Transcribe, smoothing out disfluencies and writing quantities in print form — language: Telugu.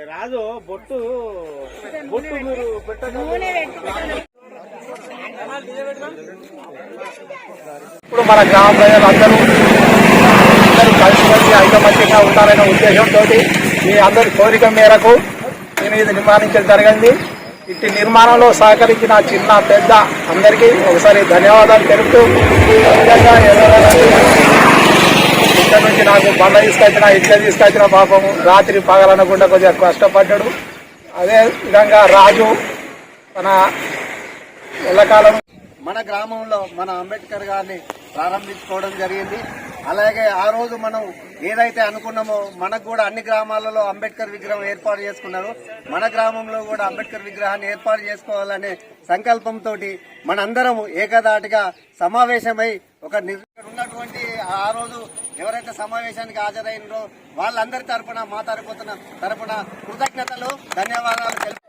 రాజు బొట్టు మీరు పెట్టండి. ఇప్పుడు మన గ్రామ ప్రజలందరూ కలిసి ఐకమత్యంగా ఉంటారనే ఉద్దేశంతో మీ అందరి కోరిక మేరకు నేను ఇది నిర్మాణించడం జరిగింది. ఇట్టి నిర్మాణంలో సహకరించిన చిన్న పెద్ద అందరికీ ఒకసారి ధన్యవాదాలు తెలుపుతూ, ఇక్కడ నుంచి నాకు బండ తీసుకొచ్చిన ఇట్లా తీసుకొచ్చిన పాపము రాత్రి పగలనకుండా కొద్దిగా కష్టపడ్డాడు. అదే విధంగా రాజు మన ఎల్లకాలం మన గ్రామంలో మన అంబేద్కర్ గారిని ప్రారంభించుకోవడం జరిగింది. అలాగే ఆ రోజు మనం ఏదైతే అనుకున్నామో మనకు కూడా అన్ని గ్రామాలలో అంబేద్కర్ విగ్రహం ఏర్పాటు చేసుకున్నారు. మన గ్రామంలో కూడా అంబేద్కర్ విగ్రహాన్ని ఏర్పాటు చేసుకోవాలనే సంకల్పంతో మనందరం ఏకదాటిగా సమావేశమై ఒక ఉన్నటువంటి ఆ రోజు ఎవరైతే సమావేశానికి హాజరైనరో వాళ్ళందరి తరపున మా తరపున కృతజ్ఞతలు ధన్యవాదాలు తెలుపు.